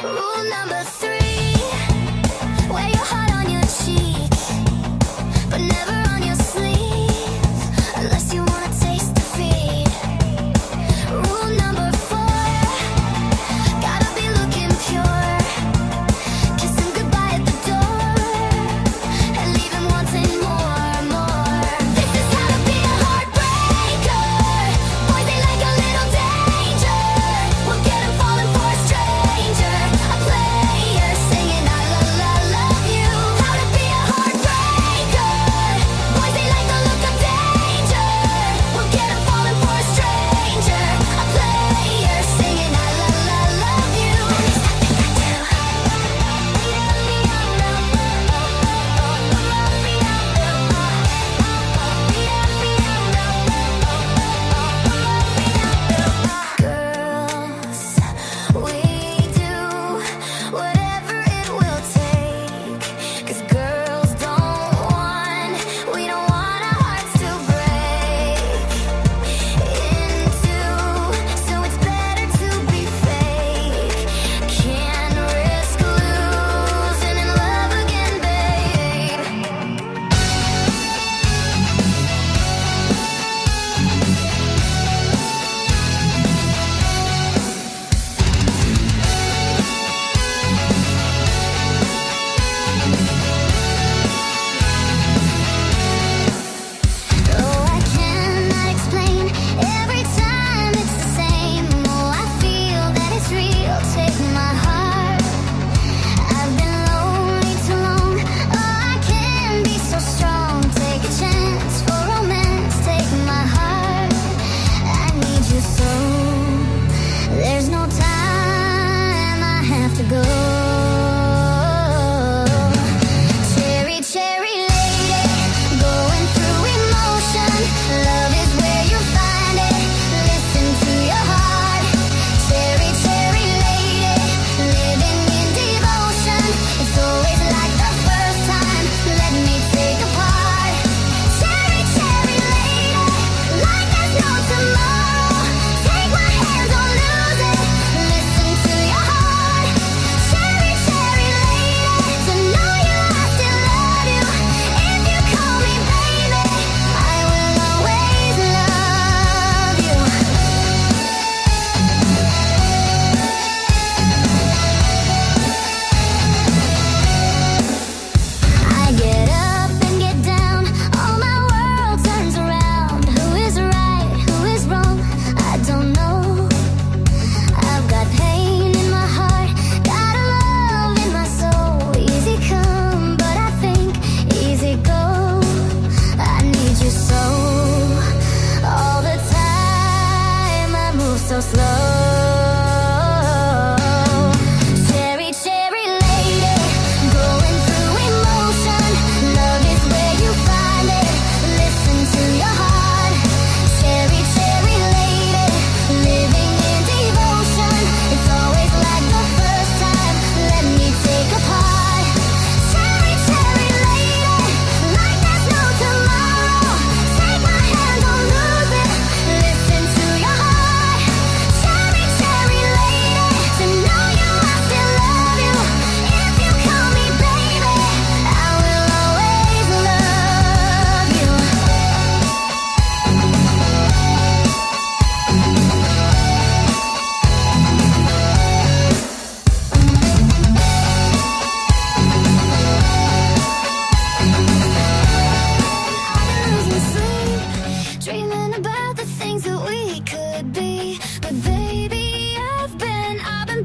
Rule number 3, wear your heart on your cheek, but never on your sleeve, unless you wanna taste defeat. Rule number 4, gotta be looking pure, kiss him goodbye at the door, and leave him wanting more, more. This is how to be a heartbreaker. Boys, they like a little danger. We'll get him falling for a stranger, a player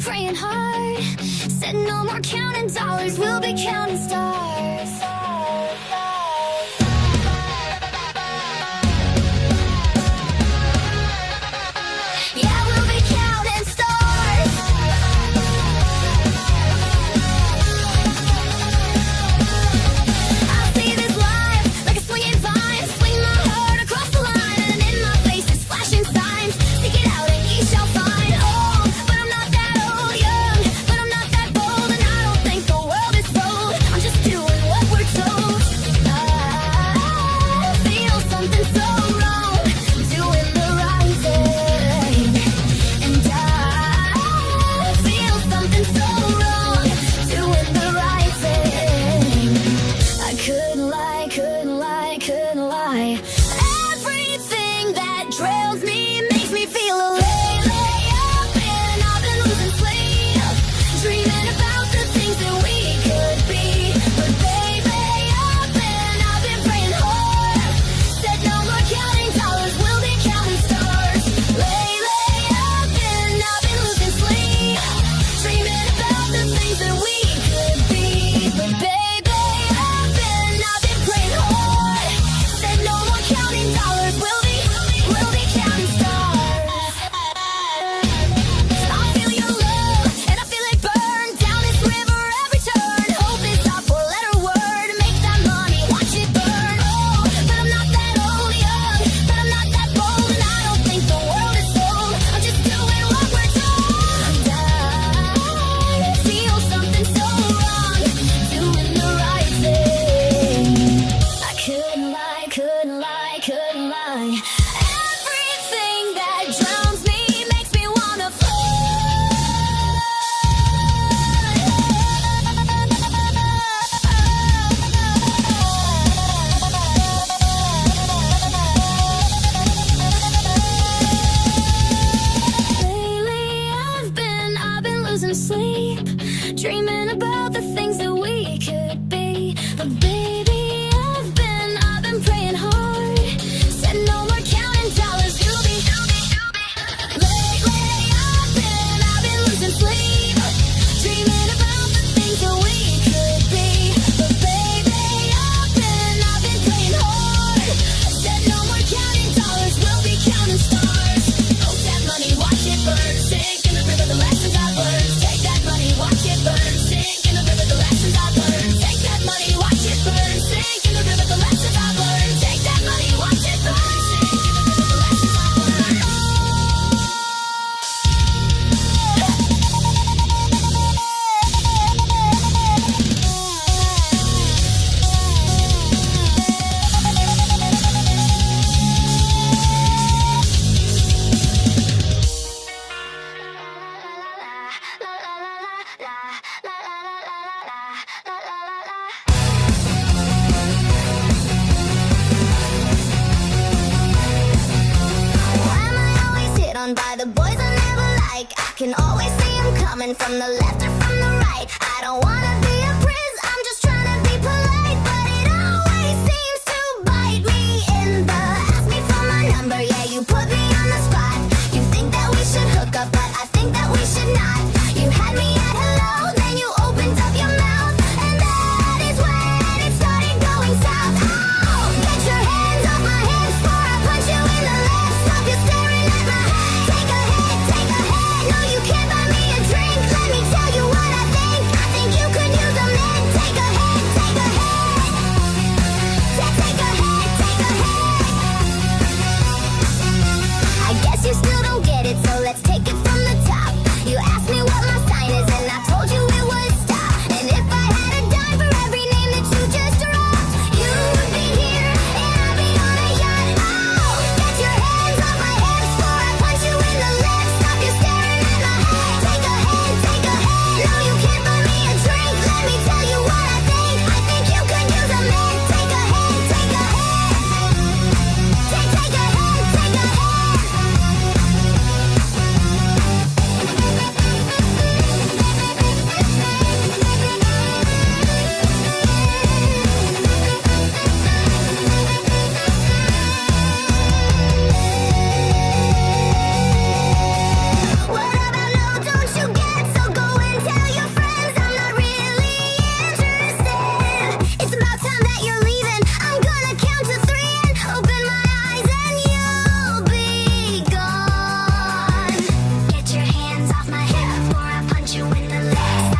praying hard. Said no more counting dollars, we'll be counting stars. Yeah, we'll be counting stars. I see this life like a swinging vine. Swing my heart across the line, and in my face is flashing signs. Seek it out and ye shall find. Old, but I'm not that old. Young, but I'm not that bold. And I don't think the world is sold. I'm just doing what we're told. I feel something so wrong, doing the right thing. And I feel something so wrong, doing the right thing. I couldn't lie, couldn't lie, couldn't lie. Everything that trails me makes me feel a lay up, and I've been losing sleep, dreaming about the things that we could be. But baby, up, and I've been praying hard. Said no more counting dollars, we'll be counting stars. Lay up, and I've been losing sleep, dreaming about the things that we could be. But baby, up, and I've been praying hard. Said no more counting dollars, we'll be counting stars. I feel your love, and I feel it burn down this river every turn. Hope is our four-letter word. Make that money, watch it burn. Oh, but I'm not that old. Young, but I'm not that bold. And I don't think the world is sold. I'm just doing what we're told. And I feel something so wrong, doing the right thing. I couldn't lie, couldn't lie, couldn't lie. Everything that drowns me makes me wanna Lately I've been losing sleep, dreaming about the things that we could be. But baby, I've been praying hard. Said no more counting dollars, you'll be. Lately I've been losing sleep, dreaming about the things that we could be. But baby, I've been praying hard. Said no more counting dollars, we'll be counting stars. Oh, that money, watch it burn. Sink in the river, the lessons I've learned. Take that money, watch it burn. Sink in the river, the lessons I've learned. Take that money, watch it burn. Sink in the river, the lessons I've learned. Take that money, watch it burn. Sink in the river, the lessons I've learned. Why am I always hit on by the boys I never like? I can always see them coming from the left or from the right. I don't wanna be a prize, I'm just trying to be polite. But it always seems to bite me in the ask me for my number, yeah, you put me on the spot. You think that we should hook up, but I think that we should not. You had me at hello, then you opened up your mouth, and that is when it started going south. Oh, get your hands off my hips before I punch you in the lips. Stop you staring at my head. Take a hit, take a hit. No, you can't buy me a drink. Let me tell you what I think. I think you could use a mint. Take a hit, take a hit. Take a hit, take a hit. I guess you still don't get it, so let's take it from the top. You asked me what my sign is, and I told you it was stop.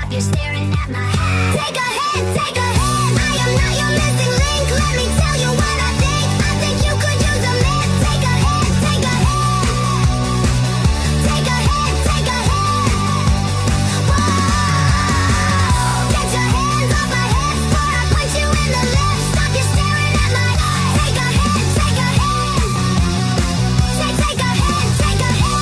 stop, you're staring at my head. Take a hit, take a hit. I am not your missing link. Let me tell you what I think. I think you could use a lift. Take a hit, take a hit. Take a hit, take a hit. Whoa. Get your hands off my hips before I punch you in the lips. Stop, you're staring at my head. Take a hit, take a hit. Take a hit, take a hit.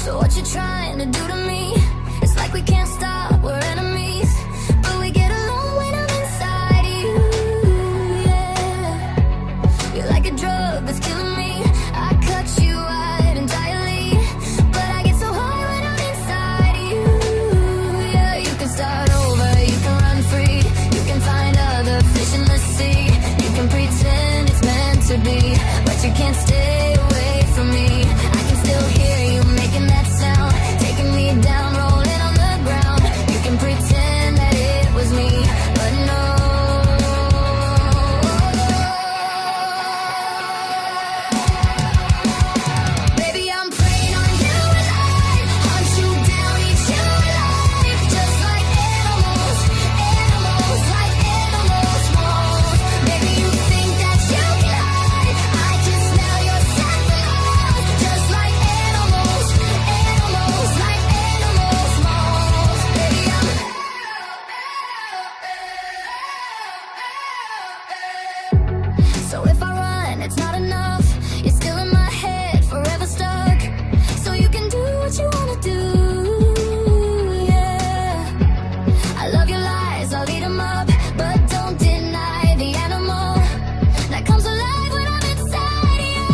So what you trying to do to me? It's like we can't stop, we're enemies, but we get along when I'm inside you, yeah. You're like a drug that's killing me. I cut you out entirely, but I get so high when I'm inside you, yeah. You can start over, you can run free, you can find other fish in the sea. You can pretend it's meant to be, but you can't stay away from me. I can still hear you making that sound, taking me down, rolling on the ground. You can pretend that it was me, but no. Baby, I'm preying on you alive, hunt you down, eat you alive, just like animals, animals, like animals, moles. Baby, you think that you can hide, I can smell your scent alive, just like animals, animals, like animals, moles. Baby, so if I run, it's not enough. You're still in my head, forever stuck. So you can do what you wanna do, yeah. I love your lies, I'll eat 'em up, but don't deny the animal that comes alive when I'm inside you.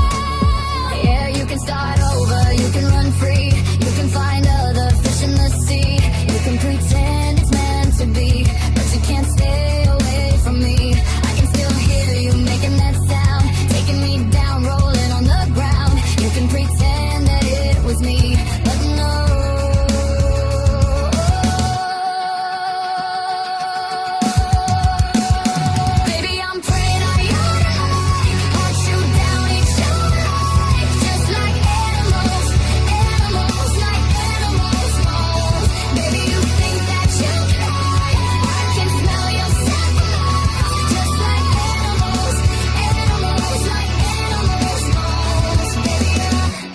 Yeah, you can start over, you can run free, you can find other fish in the sea. You can pretend it's meant to be, but you can't stay away from me. I can still hear you making that sound, taking me down, rolling on the ground. You can pretend that it was me, but no. Baby, I'm preying on you tonight, hunt you down, eat you alive, just like animals, animals, like animals, moles. Baby, you think that you can hide, I can smell your scent alive, just like animals, animals, like animals, moles. Baby,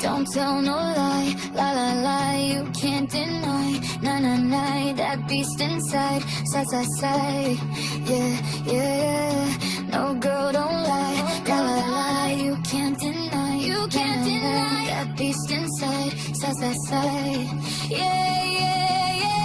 don't tell no lie, lie, lie, lie, you can't deny, nah, nah, nah, that beast inside, side, side, side, yeah, yeah. No, girl, don't lie, lie, lie, lie, you can't deny, you can't deny that beast inside, side, side, side, yeah, yeah, yeah.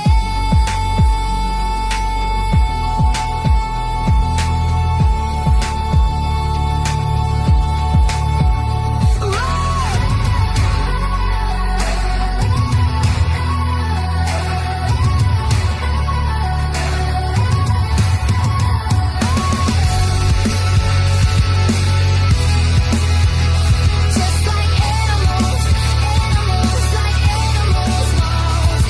Just like animals, animals, like animals, moles.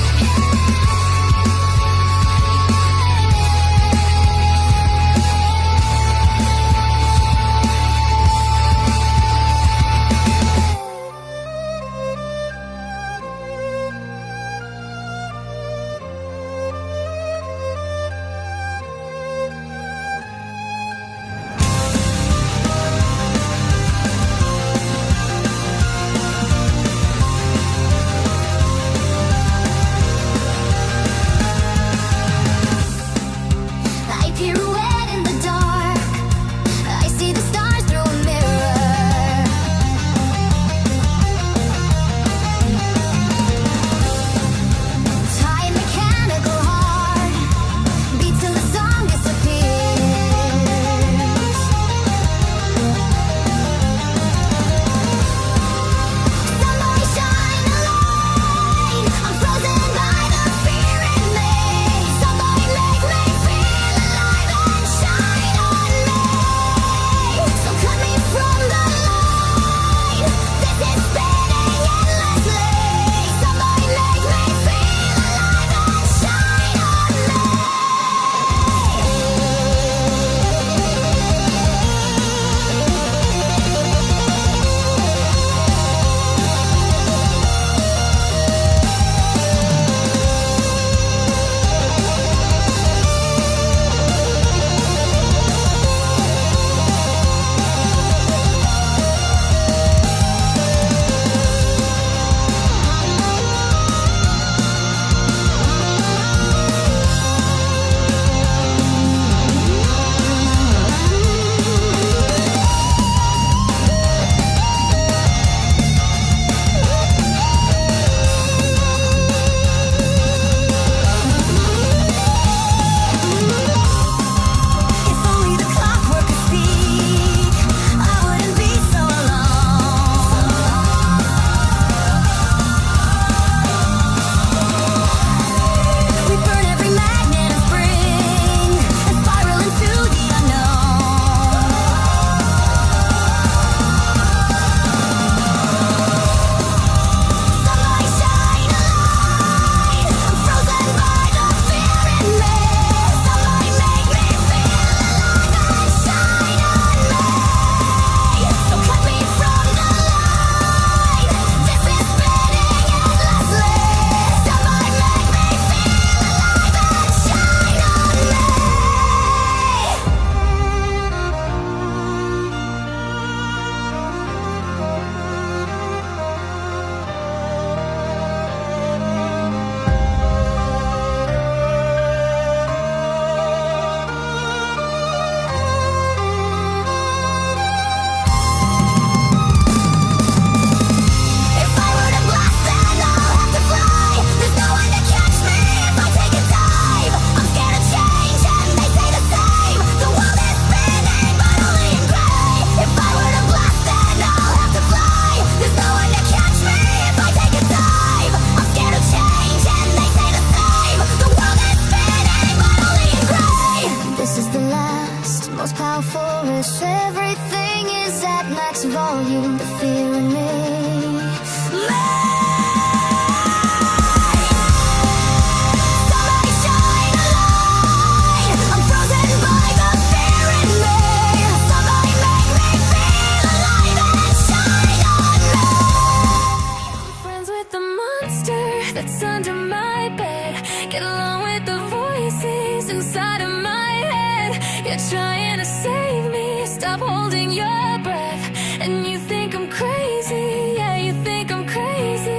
that's under my bed. Get along with the voices inside of my head. You're trying to save me, stop holding your breath. And you think I'm crazy, yeah, you think I'm crazy.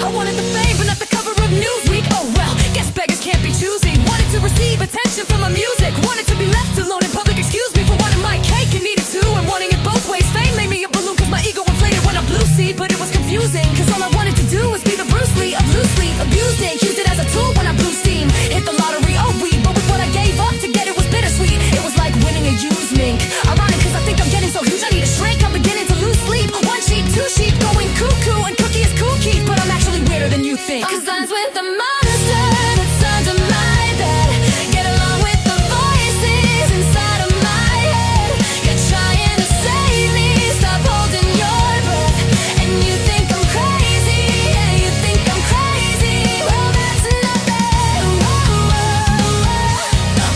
I wanted the fame, but not the cover of Newsweek. Oh well, guess beggars can't be choosy. Wanted to receive attention from my music, wanted to be left alone in public. Excuse me for wanting my cake and eat it too, and wanting it both ways. Fame made me a balloon cause my ego inflated when I blue seed. But it was confusing, cause all I wanted to do was be the Bruce Lee of loosely abused it. Used it as a tool when I blew steam. Hit the lottery, oh weed, but with what I gave up to get it was bittersweet. It was like winning a used mink. Ironic cause I think I'm getting so huge I need a shrink. I'm beginning to lose sleep. One sheep, two sheep, going cuckoo. And Cookie is cool Keith, but I'm actually weirder than you think. I'm friends with the monster that's under my bed. Get along with the voices inside of my head. You're trying to save me, stop holding your breath. And you think I'm crazy, yeah, you think I'm crazy. Well, that's nothing. Whoa, whoa, whoa.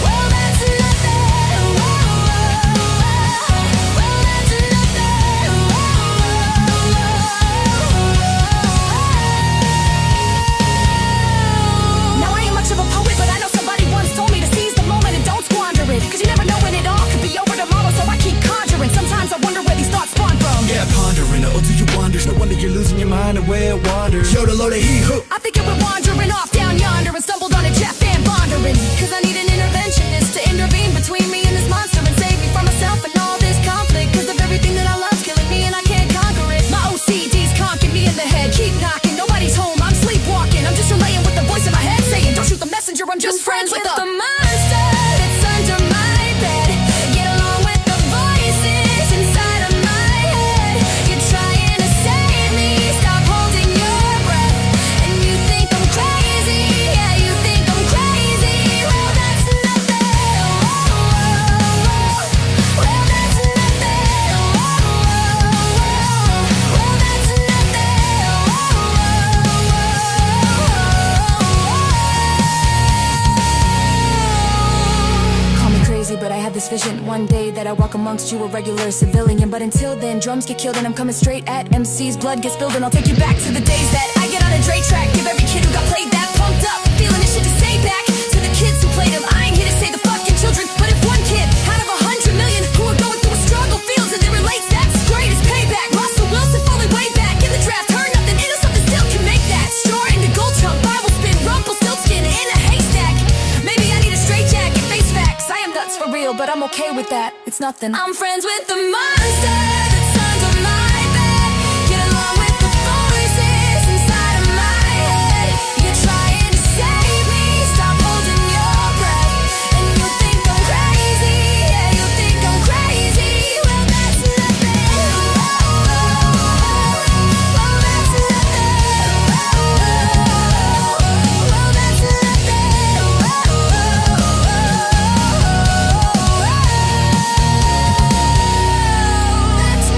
Well, that's nothing. Whoa, whoa, whoa. Well, that's nothing. Whoa, whoa, whoa. Now I ain't much of a poet, but I know somebody once told me to seize the moment and don't squander it. Cause you never know when it all could be over tomorrow, so I keep conjuring. Sometimes I wonder where these thoughts spawn from. Yeah, pondering, or do you wander? No wonder you're losing your mind and where it wanders. Yo, the Lord of he who I think it went wandering off down yonder and stumbled on a Jeff Van Bondering. Cause I need an interventionist to intervene between me and this monster and save me from myself and all this conflict. Cause of everything that I love's killing me and I can't conquer it. My OCD's conking me in the head. Keep knocking, nobody's home, I'm sleepwalking. I'm just relaying with the voice in my head saying, don't shoot the messenger, I'm just friends with the monster that's under my bed. Get along with the voices inside of my head. You're trying to save me, stop holding your breath. And you think I'm crazy, yeah, you think I'm crazy. Well, that's nothing. Whoa, whoa, whoa. Well, that's nothing. Whoa, whoa, whoa. Well, that's nothing. Call me crazy, but I had this vision one day that I walk amongst you, a regular civilian. But until then, drums get killed and I'm coming straight at MCs. Blood gets spilled and I'll take you back to the days that I get on a Dre track. Give every kid who got played that pumped up, feeling this shit to say back to the kids who played them. I ain't here to say the fucking children, but if one kid out of 100 million who are going through a struggle feels and they relates, that's great as payback. Russell Wilson falling way back in the draft, heard nothing into something, still can make that. Straw in the gold chunk, Bible spin, Rumpelstiltskin in a haystack. Maybe I need a straight jacket, face facts. I am nuts for real, but I'm okay with that. It's nothing. I'm friends with the monster that's under my bed. Get along with the voices inside of my head. You're trying to save me, stop holding your breath. And you think I'm crazy, yeah, you think I'm crazy. Well, that's nothing. Whoa, whoa, whoa. Well, that's nothing. Whoa, whoa, whoa. Well, that's nothing. Whoa, whoa, whoa. That's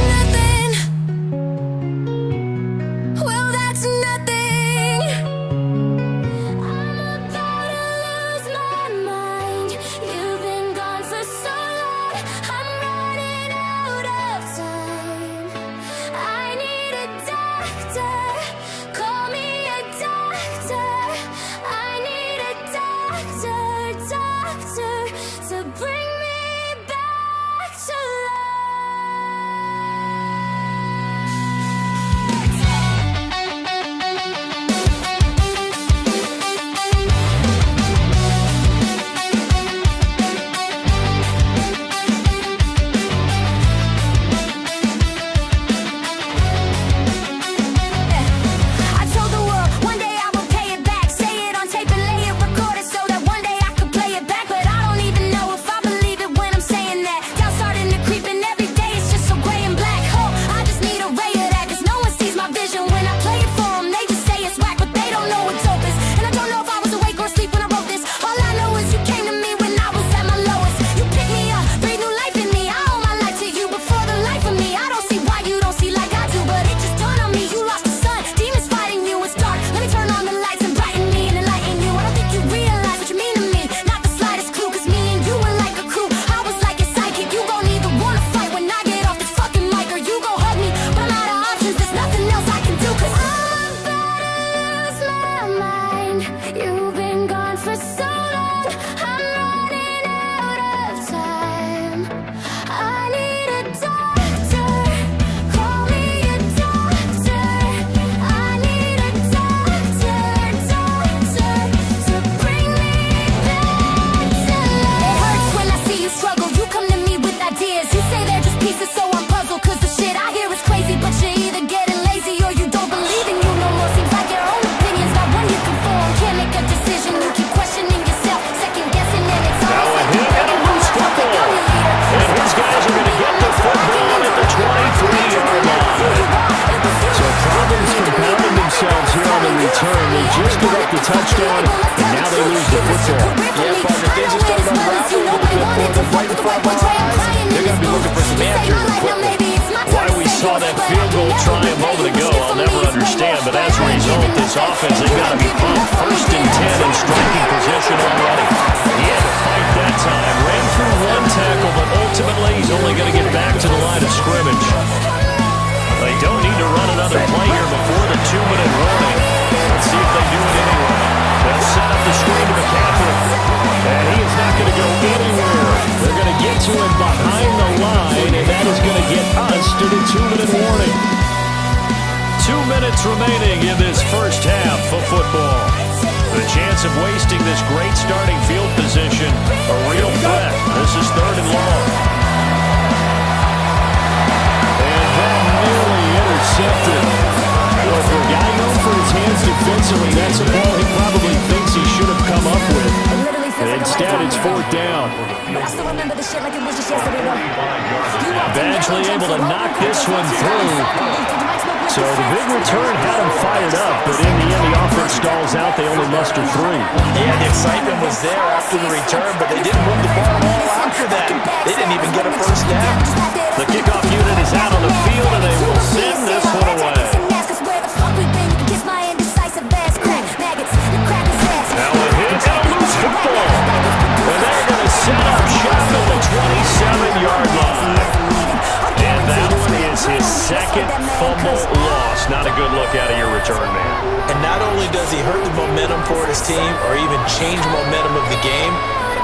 touchdown, and now they lose the football. Yeah, partner, things are starting to unravel a little bit for them right in front of our eyes. They're going to be looking for some answers quickly. Why we saw that field goal try a moment ago, I'll never understand. But as a result, this offense, they've got to be pumped. 1st and 10 in striking position already. He had to fight that time. Ran through one tackle, but ultimately he's only going to get back to the line of scrimmage. They don't need to run another play here before the 2-minute warning. Let's see if they do it anyway. They'll set up the screen to McCaffrey. And he is not going to go anywhere. They're going to get to him behind the line, and that is going to get us to the 2-minute warning. 2 minutes remaining in this first half of football. The chance of wasting this great starting field position, a real threat. This is 3rd and long. And that nearly intercepted. Well, for a guy known for his hands defensively, that's a ball he probably thinks he should have come up with. And instead, it's 4th down. Badgley able to knock this one through. So the big return had him fired up, but in the end, the offense stalls out. They only muster 3. Yeah, the excitement was there after the return, but they didn't move the ball at all after that. They didn't even get a first down. The kickoff unit is out on the field, and they will send this one away. Now a hit and a loose football. And they're going to set up shop at the 27-yard line. And that one is his 2nd fumble loss. Not a good look out of your return man. And not only does he hurt the momentum for his team or even change momentum of the game,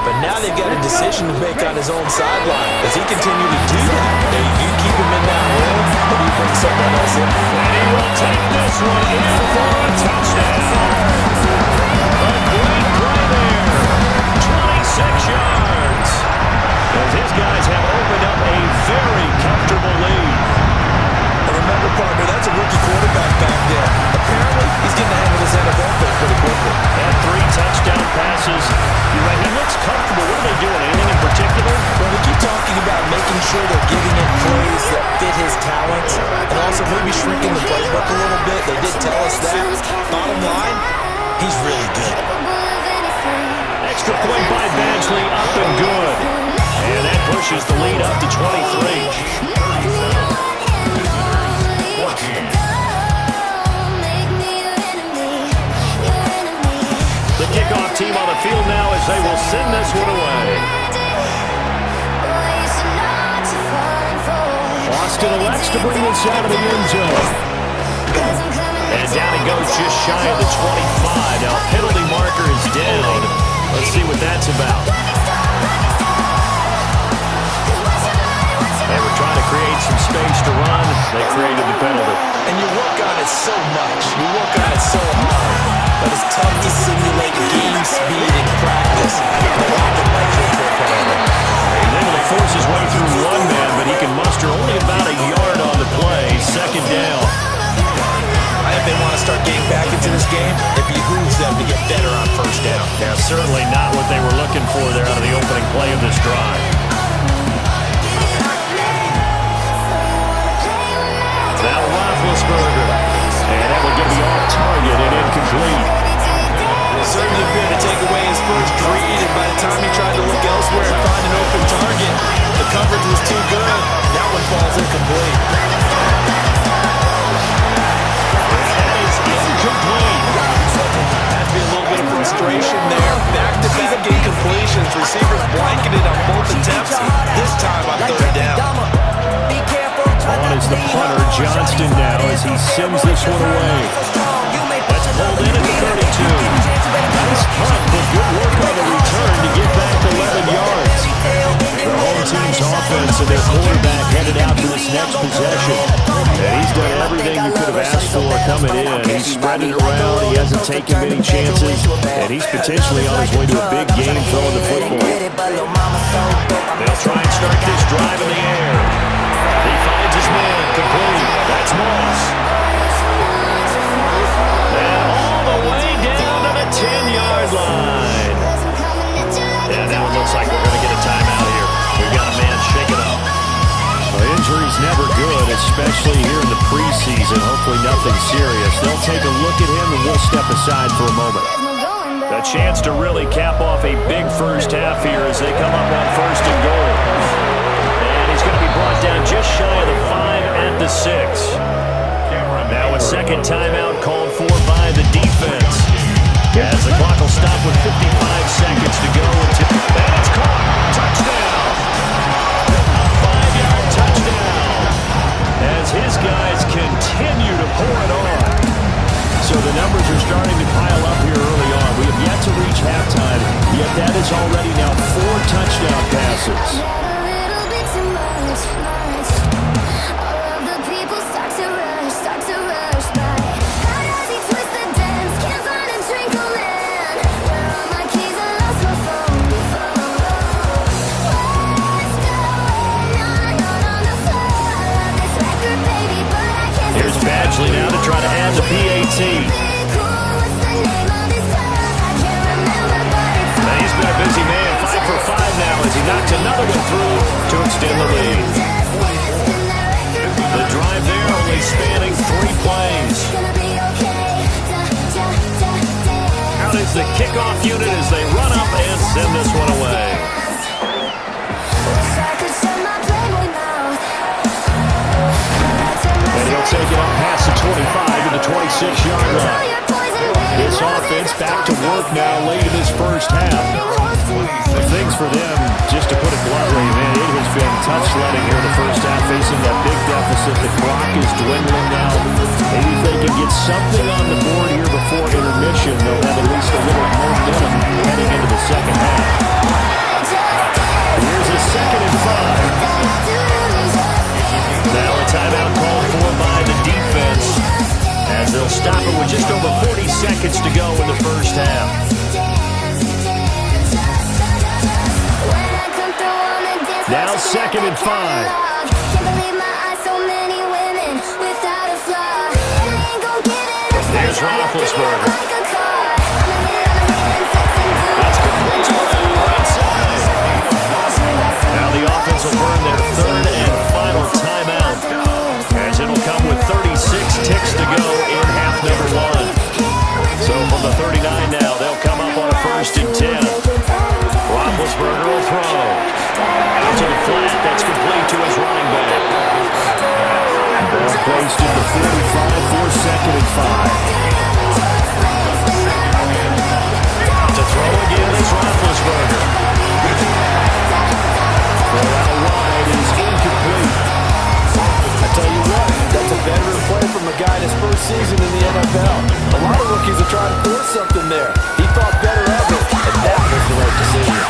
but now they've got a decision to make on his own sideline. Does he continue to do that? Do you keep him in that role, or do you bring someone else in? And he will take this one in for a touchdown. A great play there. 26 yards. As his guys have opened up a very comfortable lead. And remember, partner, that's a rookie quarterback back there. Apparently, he's getting to handle his NFL thing pretty quickly. And 3 touchdown passes. You're right, he looks comfortable. What are they doing? Anything in particular? Well, we keep talking about making sure they're giving him plays that fit his talents and also maybe shrinking the playbook a little bit. They did tell us that. Bottom line, he's really good. Extra point by Badgley, up and good. And that pushes the lead up to 23. The kickoff team on the field now as they will send this one away. Austin elects to bring this out of the end zone. And down he goes just shy of the 25. Now penalty marker is down. Let's see what that's about. They were trying to create some space to run. They created the penalty. And you work on it so much. You work on it so hard. But it's tough to simulate game speed in practice. But often might take for a penalty. He's able to force his way through one man, but he can muster only about a yard on the play. 2nd down. If they want to start getting back into this game, it behooves them to get better on 1st down. Now, certainly not what they were looking for there out of the opening play of this drive. Now Roethlisberger. And that will get the off target and incomplete. Certainly appeared to take away his first read, and by the time he tried to look elsewhere and find an open target, the coverage was too good. That one falls incomplete. That is incomplete. Had to be a little bit of frustration there. Back-to-back incompletions. Receivers blanketed on both attempts. This time on 3rd down. On is the punter, Johnston now, as he sends this one away. That's pulled in at the 32. Nice punt, but good work on the return to get back 11 yards. The home team's offense and their quarterback headed out for this next possession. And he's done everything you could have asked for coming in. He's spread it around, he hasn't taken many chances, and he's potentially on his way to a big game throwing the football. They'll try and start this drive in the air. He finds his man, complete. That's Moss. And all the way down to the 10-yard line. Yeah, now it looks like we're going to get a timeout here. We've got a man shaking up. Well, injury's never good, especially here in the preseason. Hopefully nothing serious. They'll take a look at him, and we'll step aside for a moment. A chance to really cap off a big first half here as they come up on first and goal. And he's going to be brought down just shy of the 5 at the 6. Now a second timeout called for by the defense. As the clock will stop with 55 seconds to go. And it's caught. Touchdown. A 5-yard touchdown. As his guys continue to pour it on. So the numbers are starting to pile up here early on. We have yet to reach halftime, yet that is already now 4 touchdown passes. Here's Badgley now to try to add the PAT. Now he's been a busy man, 5 for 5 now as he knocks another one through to extend the lead. The drive there only spanning 3 plays. Out is the kickoff unit as they run up and send this one away. And he'll take it up past the 25 to the 26-yard line. This offense back to work now late in this first half. The things for them, just to put it bluntly, man, it has been tough sledding here in the first half, facing that big deficit. The clock is dwindling now. Maybe if they can get something on the board here before intermission, they'll have at least a little momentum heading into the second half. Here's a 2nd and 5. Now a timeout called for by the defense as they'll stop it with just over 40 seconds to go in the first half. Now 2nd and 5. There's Roethlisberger. That's complete to the right side. Now the offense will burn their 3rd and final timeout as it'll come with 36 ticks to go in half number 1. So from the 39 now, they'll come up on a 1st and 10. Roethlisberger will throw. Out to the flat, that's complete to his running back. Ball placed in the 45 for 2nd and 5. To throw again is Roethlisberger. Throw out wide is incomplete. I tell you what, that's a veteran play from a guy in his first season in the NFL. A lot of rookies are trying to force something there. He thought better of it, and that was the right decision.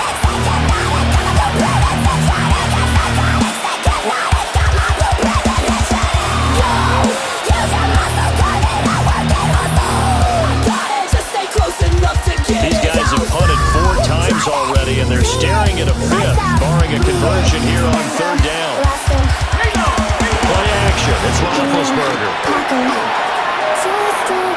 These guys have punted 4 times already, and they're staring at a 5th, barring a conversion here on 3rd down. Play action. It's Roethlisberger.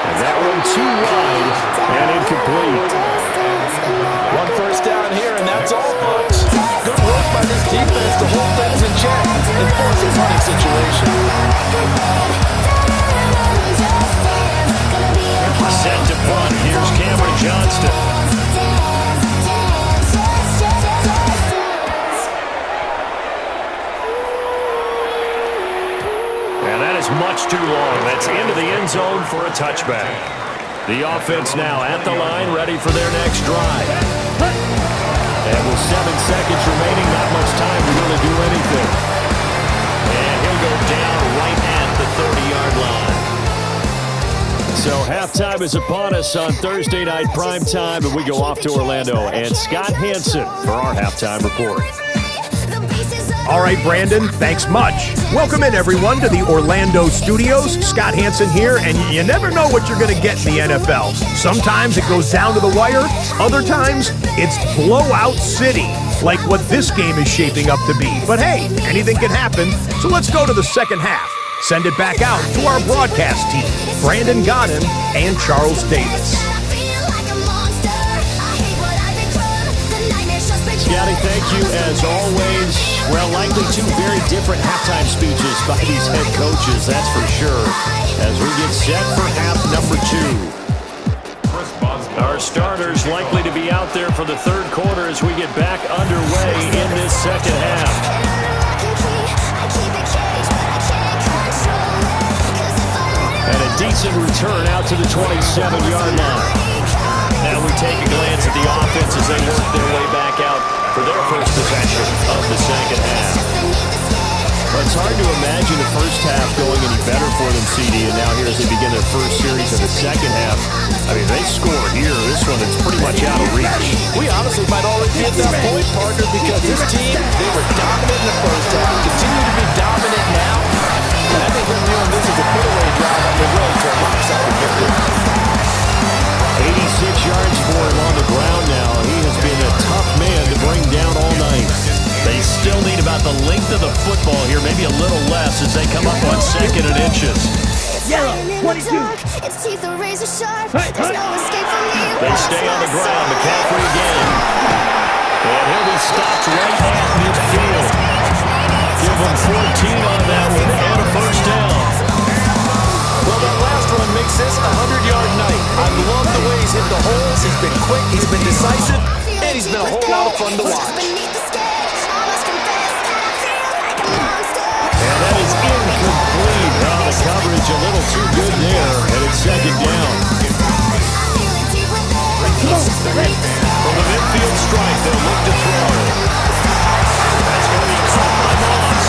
And that one too wide and incomplete. 1 first down here, and that's all, folks. Good work by this defense to hold things in check and force a running situation. Set to punt. Here's Cameron Johnston. And that is much too long. That's into the end zone for a touchback. The offense now at the line, ready for their next drive. And with 7 seconds remaining, not much time to really do anything. And he'll go down right at the 30-yard line. So halftime is upon us on Thursday night primetime, and we go off to Orlando. And Scott Hansen for our halftime report. All right, Brandon, thanks much. Welcome in, everyone, to the Orlando studios. Scott Hansen here, and you never know what you're going to get in the NFL. Sometimes it goes down to the wire. Other times, it's blowout city, like what this game is shaping up to be. But hey, anything can happen, so let's go to the second half. Send it back out to our broadcast team, Brandon Godden and Charles Davis. Scotty, thank you as always. Well, likely 2 very different halftime speeches by these head coaches, that's for sure, as we get set for half number 2. Chris Boswell. Our starters likely to be out there for the third quarter as we get back underway in this second half. And a decent return out to the 27-yard line. Now we take a glance at the offense as they work their way back out for their first possession of the second half. But it's hard to imagine the first half going any better for them, CD, and now here as they begin their first series of the second half. I mean, they score here. This one, it's pretty much out of reach. We honestly might already be at that point, partner, because this team, they were dominant in the first half, continue to be dominant now. And I think they're viewing this as a put-away drive on the road to a lopsided victory. 86 yards for him on the ground now. He has been a tough man to bring down all night. They still need about the length of the football here, maybe a little less as they come up on second and inches. Yellow, 22. Its teeth are razor sharp. There's no escape from me. They stay on the ground. McCaffrey again. And he'll be stopped right at midfield. Give him 14 on that one and a first down. Well, that last run makes this a 100-yard night. I love the way he's hit the holes. He's been quick, he's been decisive, and he's been a whole lot of fun to watch. And that is incomplete. Oh, the coverage a little too good there, and it's second down. From the midfield strike, they'll look to throw. That's going to be caught by Moss.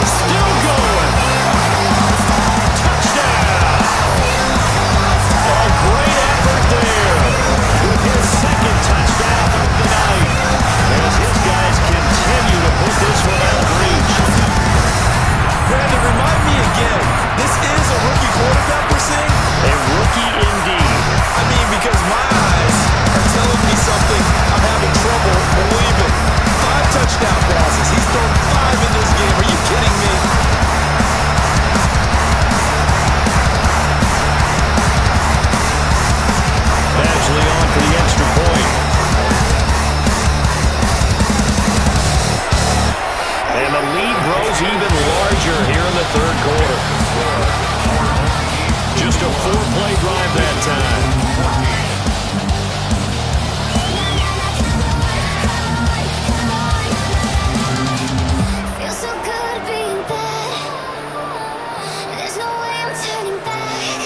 Still going. Touchdown. A great effort there. With his second touchdown of the night. As his guys continue to put this one out of reach. Brandon, remind me again, this is a rookie quarterback we're seeing? A rookie indeed. I mean, because my eyes are telling me something I'm having trouble believing. 5 touchdown passes. He's thrown 5 in this game. Are you kidding me? Badgley on for the extra point. And the lead grows even larger here in the third quarter. Just a 4-play drive that time. Feels so good being back. There's no way I'm turning back.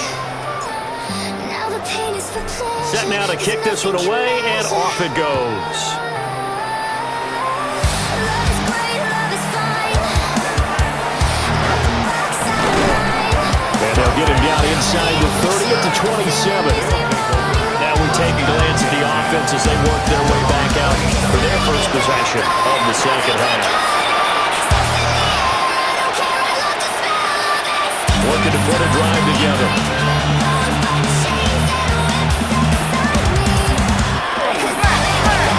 Now the pain is for play. Set now to kick this one away, and off it goes. And they'll get him down inside the 30 at the 27. Now we take a glance at the offense as they work their way back out for their first possession of the second half. Working to put a drive together.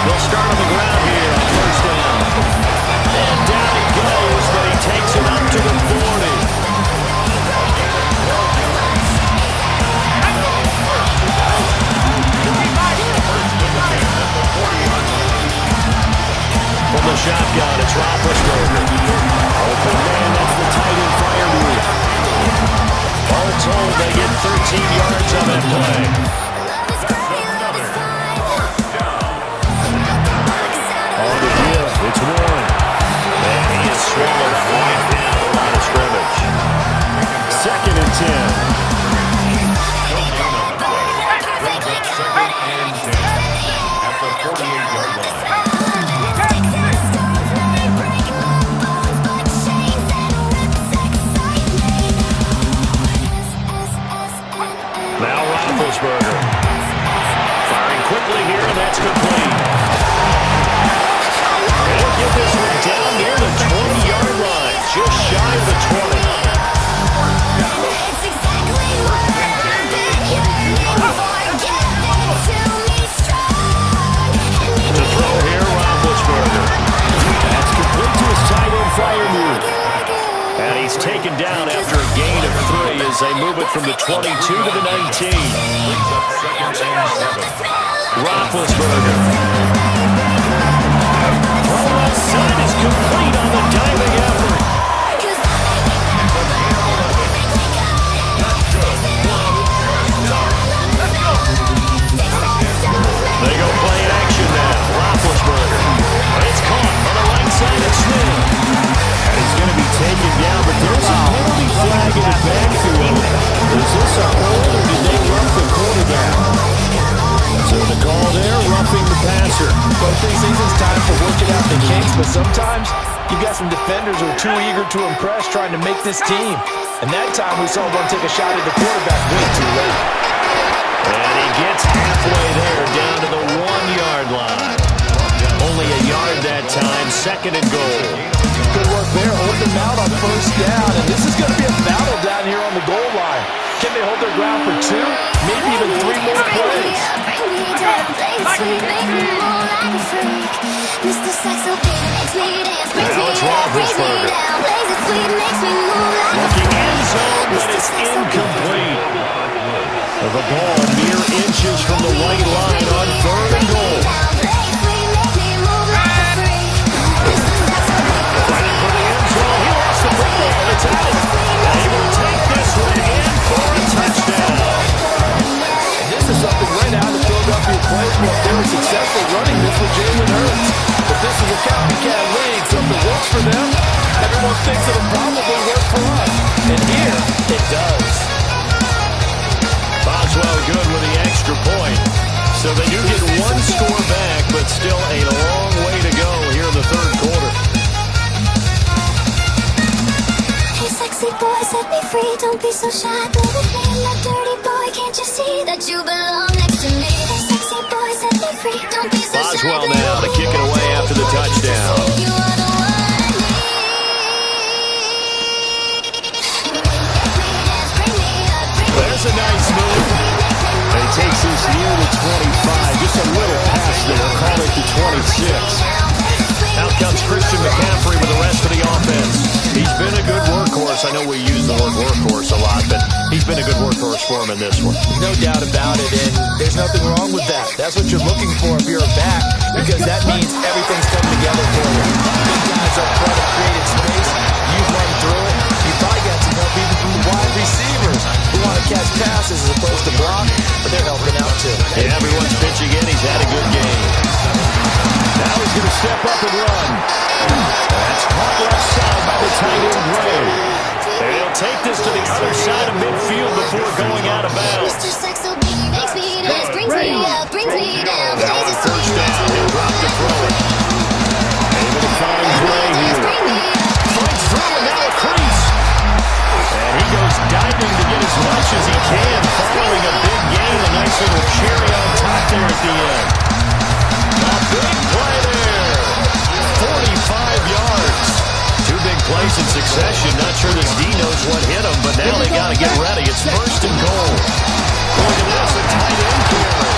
They'll start on the ground here on first down. And down he goes, but he takes him up to the 40. From the shotgun, it's Roethlisberger. Open man, that's the tight end fire move. All told, they get 13 yards on that play. On the give, it's Warren. And he is swallowed right down the line of scrimmage. Second and 10. At the 48-yard line. Now Roethlisberger. Firing quickly here, and that's complete. And he'll get this one down near the 20-yard line, just shy of the 20. To throw here, Roethlisberger. That's complete to his tight end fire move. And he's taken down after a gain of 3 as they move it from the 22 to the 19. Roethlisberger. All right side is complete on the diving effort. defenders are too eager to impress, trying to make this team. And that time we saw one take a shot at the quarterback way too late. And he gets halfway there, down to the 1-yard line. Only a yard that time, 2nd and goal. Good work there, hold them out on 1st down. And this is going to be a battle down here on the goal line. Can they hold their ground for 2, maybe even 3 more plays? Now it's Roethlisberger. Looking end zone, but it's incomplete. The ball mere inches from the white line on 3rd and goal. Running for the end zone. He lost the football. It's out. And he will take this one in for a touchdown. And this is something right out of the Philadelphia playbook. They were successful running this with Jalen Hurts. But this is a copycat league, so if it works for them, everyone thinks it'll probably work for us. And here, it does. Boswell good with the extra point. So they do get 1 score back, but still a long way to go here in the 3rd quarter. Hey, sexy boy, set me free. Don't be so shy. Play with me, my dirty boy. Can't you see that you belong next to me? Hey, sexy boy, set me free. Don't be so shy. Boswell now to kick it away after the touchdown. You are the one I need. There's a nice move. And he takes this near the 25. Just a little pass there. Call it the 26. Out comes Christian McCaffrey with the rest of the offense. He's been a good workhorse. I know we use the word workhorse a lot, but he's been a good workhorse for him in this one. No doubt about it, and there's nothing wrong with that. That's what you're looking for if you're a back, because that means everything's coming together for you. Big guys up front have created space. You've run through it. You probably got some help even from the wide receivers who want to catch passes as opposed to block, but they're helping out too. Yeah, everyone's pitching in. He's had a good game. Now he's going to step up and run. That's caught left side by the tight end, Gray. And he'll take this to the other side of midfield before going out of bounds. Mr. Sexo beat makes me dance, brings me up, brings me down. Now on 1st down, he'll drop to throw it. Able to find Gray here. Finds through and now a crease. And he goes diving to get as much as he can, following a big gain. A nice little cherry on top there at the end. A big play there. 45 yards. 2 big plays in succession. Not sure this D knows what hit him, but now they got to get ready. It's 1st and goal. Look at this, a tight end carry.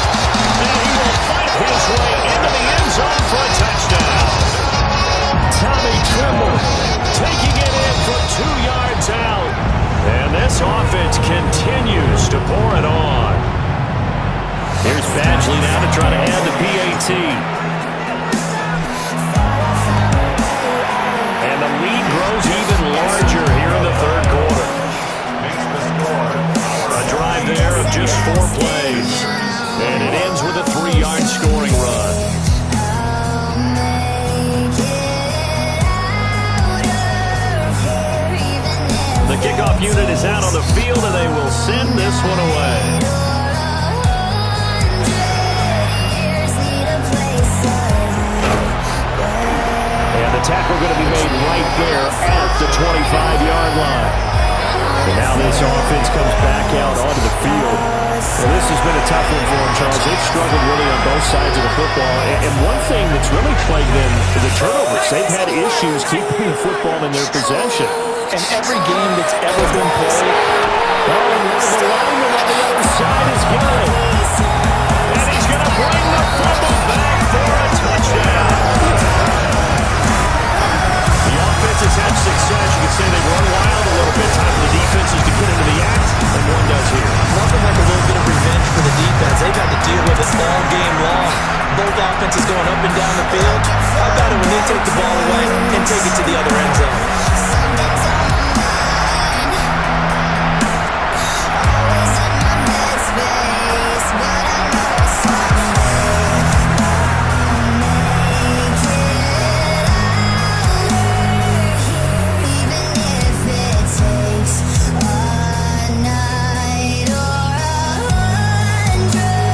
And he will fight his way into the end zone for a touchdown. Tommy Trimble taking it in from 2 yards out. And this offense continues to pour it on. Here's Badgley now to try to add the PAT. And the lead grows even larger here in the 3rd quarter. A drive there of just 4 plays. And it ends with a 3-yard scoring run. The kickoff unit is out on the field, and they will send this one away. And the tackle going to be made right there at the 25-yard line. And now this offense comes back out onto the field. Well, this has been a tough one for them, Charles. They've struggled really on both sides of the football. And one thing that's really plagued them is the turnovers. They've had issues keeping the football in their possession. And every game that's ever been played, the lineman on the other side is good. And he's going to bring the football back for a touchdown. The offense has had success. You can say they run wild a little bit. Time for the defenses to get into the act, and one does here. nothing like a little bit of revenge for the defense. They've had to deal with it all game long. Both offenses going up and down the field. How about it when they take the ball away and take it to the other end zone?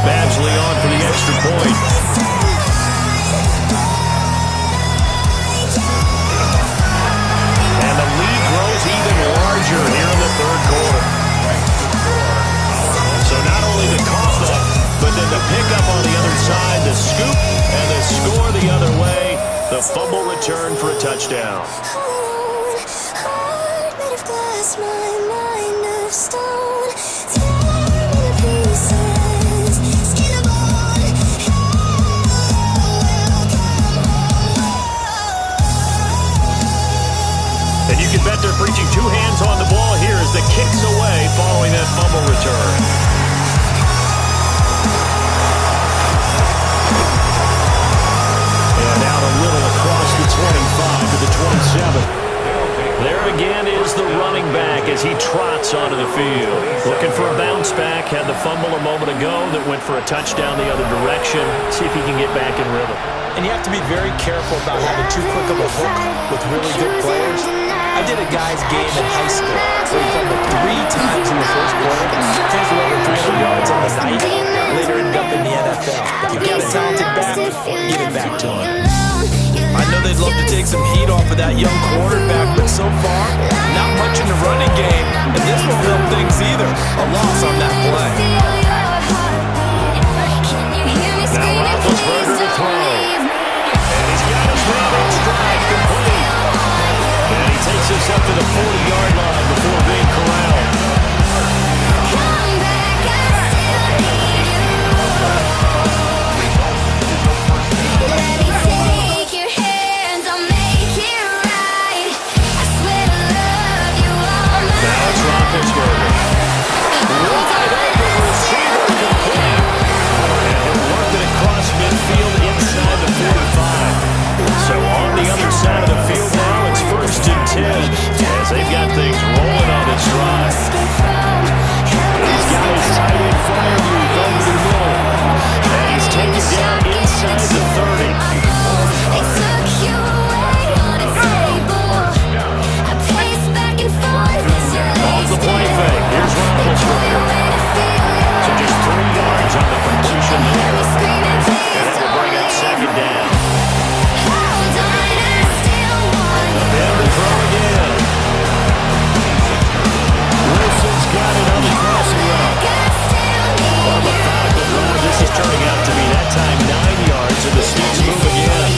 Badgley on for the extra point. the other way. The fumble return for a touchdown. Heart made of glass, my mind of stone. Tear me to pieces, skin and bone. And you can bet they're preaching two hands on the ball here as the kick's away following that fumble return. And out a little across the 25 to the 27. There again is the running back as he trots onto the field. Looking for a bounce back. Had the fumble a moment ago that went for a touchdown the other direction. See if he can get back in rhythm. And you have to be very careful about having too quick of a hook with really good players. I did a guy's game in high school where he fumbled 3 times in the first quarter, finished with over 300 yards on the night, later ended up in the NFL. If you've got a talented back, give it back to him. I know they'd love to take some heat off of that young quarterback, but so far, not much in the running game, and this won't help things either. A loss on that play. Now Roethlisberger to throw. And he's got his man in stride complete. And he takes us up to the 40-yard line before being corralled. Midfield inside the 45. So on the other side of the field now, it's 1st and 10 as they've got things rolling on this drive. He's got his tight end fire move over the middle. And he's taken down inside the 30. Off the play fake. Here's Roethlisberger. So just 3 yards on the completion there. And that will bring up 2nd down. And the throw again. Wilson's got it on the crossing route. What a methodical run. This is turning out to be that time 9 yards, and the sticks move again.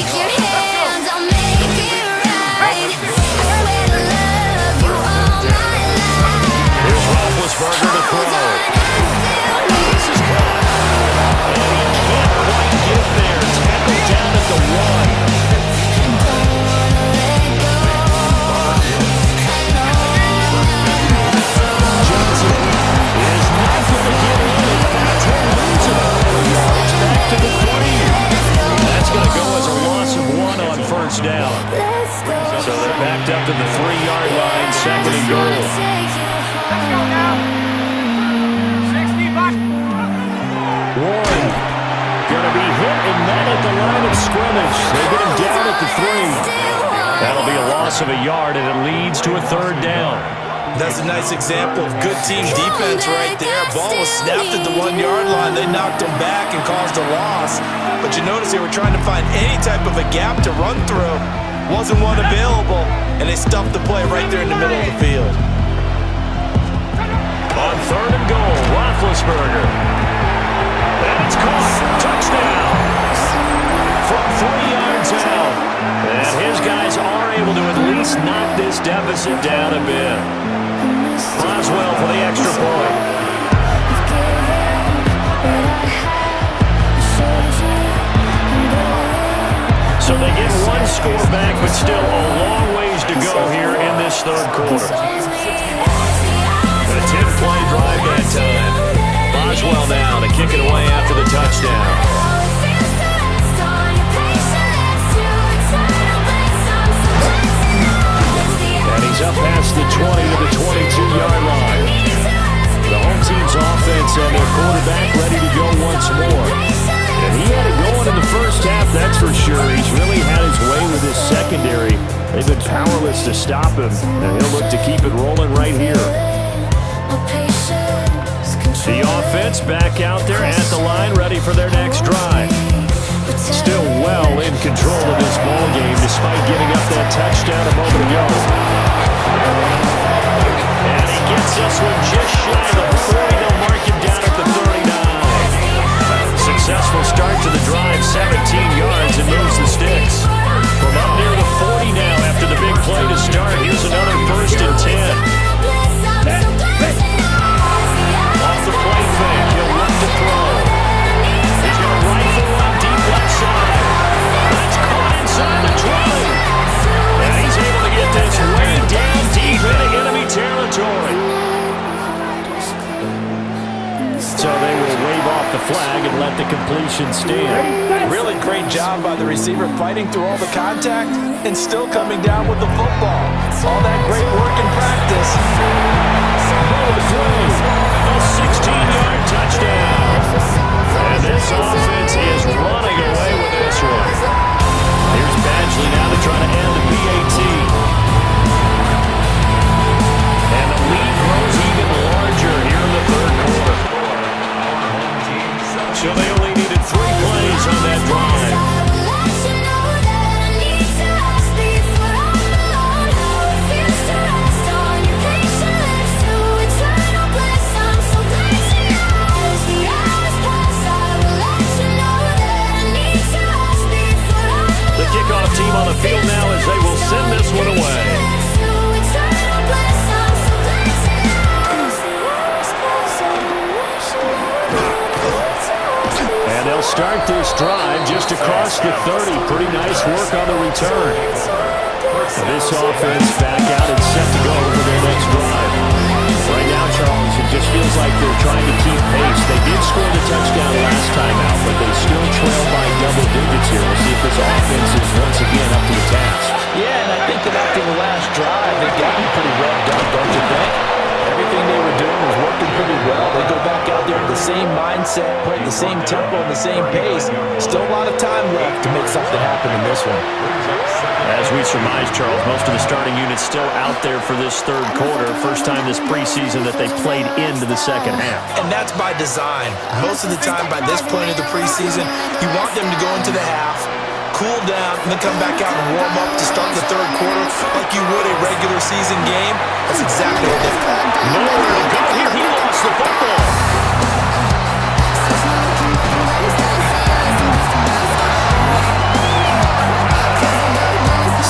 Here's Roethlisberger to throw. This is caught. And he can't quite get there. Tackled down at the 1. Johnson is not going to get in. In fact, he'll lose it. Yards back to the 3. That's going to go as a loss of 1 on 1st down. So they're backed up to the 3-yard line, 2nd and goal. Warren going to be hit and then at the line of scrimmage. They get him down at the 3. That'll be a loss of a yard, and it leads to a 3rd down. That's a nice example of good team defense right there. Ball was snapped at the 1-yard line. They knocked him back and caused a loss. But you notice they were trying to find any type of a gap to run through. Wasn't one available, and they stuffed the play right there in the middle of the field. On 3rd and goal, Roethlisberger. That's caught. Touchdown. From 3 yards out. And his guys are able to at least knock this deficit down a bit. Boswell for the extra point. So they get 1 score back, but still a long ways to go here in this 3rd quarter. A 10-play drive that time. Boswell now to kick it away after the touchdown. And he's up past the 20 to the 22-yard line. The home team's offense and their quarterback ready to go once more. And he had it going in the first half, that's for sure. He's really had his way with his secondary. They've been powerless to stop him, and he'll look to keep it rolling right here. The offense back out there at the line, ready for their next drive. Still well in control of this ball game, despite giving up that touchdown a moment ago. And he gets this one just shy of the 40. They'll mark him down at the 39. Successful start to the drive, 17 yards, and moves the So they will wave off the flag and let the completion stand. Really great job by the receiver fighting through all the contact and still coming down with the football. All that great work in practice. A 16-yard touchdown. And this offense is running away with this one. Here's Badgley now to try to end the PAT. And the lead grows even larger here in the third quarter. So they only needed 3 plays on that drive. The kickoff team on the field now as they will send this one away. And they'll start this drive just across the 30. Pretty nice work on the return. This offense back out and set to go for their next drive. Right now, Charles, it just feels like they're trying to keep pace. They did score the touchdown last time out, but they still trail by double digits here. We'll see if this offense is once again up to the task. Yeah, and I think that after the last drive, they got me pretty revved up, don't you think? Everything they were doing was working pretty well. They go back out there with the same mindset, playing the same tempo and the same pace. Still a lot of time left to make something happen in this one. As we surmise, Charles, most of the starting units still out there for this third quarter. First time this preseason that they played into the second half. And that's by design. Most of the time by this point of the preseason, you want them to go into the half, cool down, and then come back out and warm up to start the third quarter like you would a regular season game. That's exactly what they've done. Nowhere to go here. He lost the football.